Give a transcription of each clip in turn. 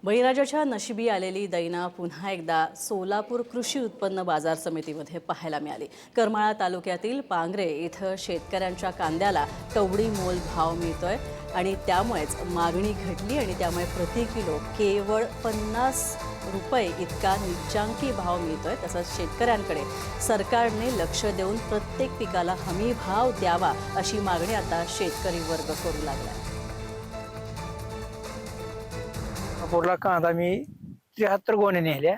बळीराजाच्या नशिबी आलेली दैना पुन्हा एकदा सोलापूर कृषी उत्पन्न बाजार समितीमध्ये पाहायला मिळाली। करमाळा तालुक्यातील पांगरे इथं शेतकऱ्यांच्या कांद्याला कवडी मोल भाव मिळतोय आणि त्यामुळेच मागणी घटली आणि त्यामुळे प्रति किलो केवळ 50 रुपये इतका निच्चांकी भाव मिळतोय। तसंच शेतकऱ्यांकडे सरकारने लक्ष देऊन प्रत्येक पिकाला हमी भाव द्यावा अशी मागणी आता शेतकरी वर्ग करू लागला। नागपूरला कांदा मी 73 गोण्या नेल्या।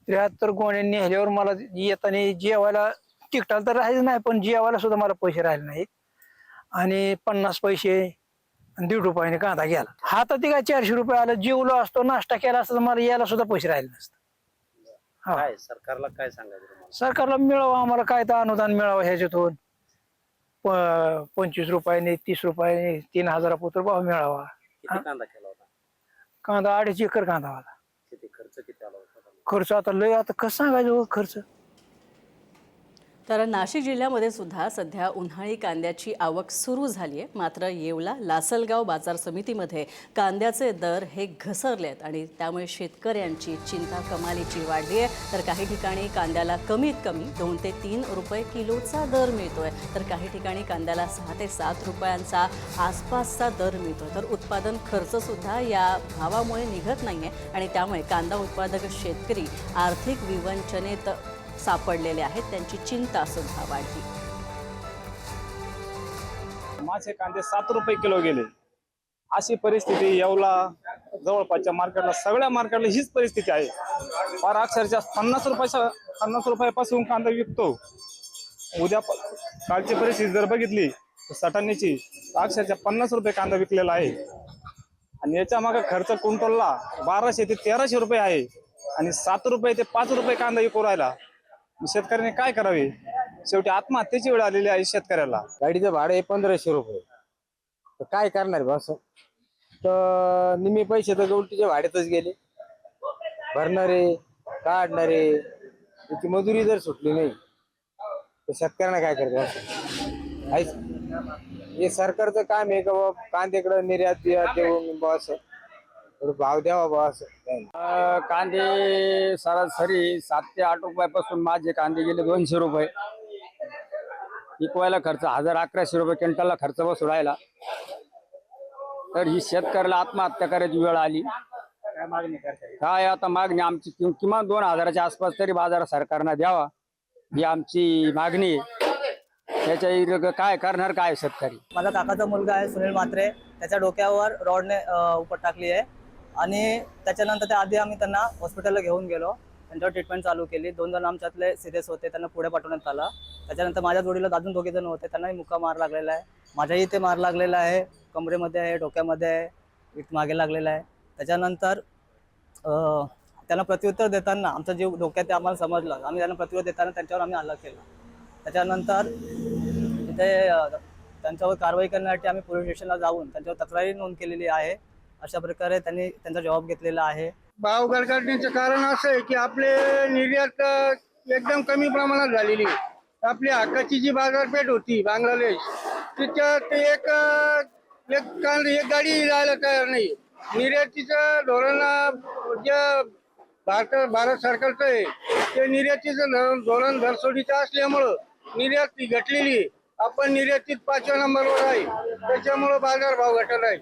73 गोण्या नेल्यावर मला येताना जेवायला तिकटाला तर राहायचं नाही, पण जेवायला सुद्धा मला पैसे राहिले नाहीत आणि 50 पैसे आणि 1.5 रुपयाने कांदा गेला। हातात ते काय 400 रुपये आलं, जेवलो असतो नाश्ता केला असता तर मला यायला सुद्धा पैसे राहिले नसते। काय सरकारला काय सांगायचं तुम्हाला? सरकारला मिळावं, आम्हाला काय तर अनुदान मिळावं ह्याच्यातून 25 रुपयाने 30 रुपयाने 3000 पुत्र भाव मिळावा। किती कांदा केला होता? कांदा 2.5 एकर कांदा होता। किती खर्च किती आला होता? खर्च आता लय, आता कसं सांगायचं खर्च। तर नाशिक जिल्ह्यामध्ये सुद्धा सध्या उन्हाळी कांद्याची आवक सुरू झाली आहे। मात्र येवला लासलगाव बाजार समितीमध्ये कांद्याचे दर हे घसरलेत आणि त्यामुळे शेतकऱ्यांची चिंता कमालीची वाढली आहे। तर काही ठिकाणी कांद्याला कमीत कमी 2 ते 3 रुपये किलोचा दर मिळतोय, तर काही ठिकाणी कांद्याला 6 ते 7 रुपयांचा आसपासचा दर मिळतोय। तर उत्पादन खर्च सुद्धा या भावामुळे निघत नाहीये आणि त्यामुळे कांदा उत्पादक शेतकरी आर्थिक विवंचनेत सापडलेले आहेत, त्यांची चिंता सुद्धा वाढली। माझे कांदे 7 रुपये किलो गेले, अशी परिस्थिती येवला जवळपासच्या मार्केटला, सगळ्या मार्केटला हीच परिस्थिती आहे। फार अक्षरशः 50 रुपयापासून कांदा विकतो। उद्या कालची परिस्थिती जर बघितली तर सटाण्याची अक्षरशः 50 रुपये कांदा विकलेला आहे आणि याच्या मागे खर्च क्विंटलला 1200 ते 1300 रुपये आहे आणि 7 रुपये ते 5 रुपये कांदा विकू राहिला। शेतकऱ्याने काय करावे? शेवटी आत्महत्येची वेळ आलेली आहे शेतकऱ्याला। गाडीचं भाडं आहे 1500 रुपये, तर काय करणार बस? तर निम्मे पैसे तर गवटीच्या भाड्यातच गेले। भरणारे काढणारे त्याची मजुरी जर सुटली नाही तर शेतकऱ्यांना काय करायचं? हे सरकारचं काम आहे का बाबा कांद्याकडे निर्यात देऊन बस भाव द्यावा बस। कांदे सरासरी 7 ते 8 रुपयापासून माझे कांदे गेले 200 रुपये। विकवायला खर्च 1000-1100 रुपये क्विंटलला खर्च बसू राहिला। तर ही शेतकऱ्याला आत्महत्या करायची वेळ आली। काय मागणी करताय? काय आता मागणी आमची किमान 2000च्या आसपास तरी बाजार सरकारनं द्यावा, ही आमची मागणी आहे। त्याच्या काय करणार काय शेतकरी? माझा काकाचा मुलगा आहे सुनील म्हात्रे, त्याच्या डोक्यावर रॉडने उपट टाकली आहे आणि त्याच्यानंतर त्या आधी आम्ही त्यांना हॉस्पिटलला घेऊन गेलो, त्यांच्यावर ट्रीटमेंट चालू केली। 2 जण आमच्यातले सिरियस होते, त्यांना पुढे पाठवण्यात आलं। त्याच्यानंतर माझ्या जोडीला अजून 2 जण होते, त्यांनाही मुक्का मार लागलेला आहे। माझ्याही ते मार लागलेला आहे, कमरेमध्ये आहे, डोक्यामध्ये आहे, मागे लागलेला आहे। त्याच्यानंतर त्यांना प्रत्युत्तर देताना आमचा जीव डोक्यात आम्हाला समजलं, आम्ही त्यांना प्रत्युत्तर देताना त्यांच्यावर आम्ही हल्ला केला। त्याच्यानंतर तिथे त्यांच्यावर कारवाई करण्यासाठी आम्ही पोलीस स्टेशनला जाऊन त्यांच्यावर तक्रारी नोंद केलेली आहे। अशा प्रकारे त्यांनी त्यांचा जबाब घेतलेला आहे। भाव घसरण्याचं कारण असं आहे की आपले निर्यात एकदम कमी प्रमाणात झालेली। आपली हक्काची जी बाजारपेठ होती बांगलादेश, तिच्यात एक गाडी जायला तयार नाही। निर्यातीचं धोरण जे भारत सरकारचं आहे ते निर्यातीचं धोरण धरसोडीचं असल्यामुळं निर्यात ती घटलेली। आपण निर्यातीत 5व्या नंबरवर आहे, त्याच्यामुळं बाजार भाव घटत आहे।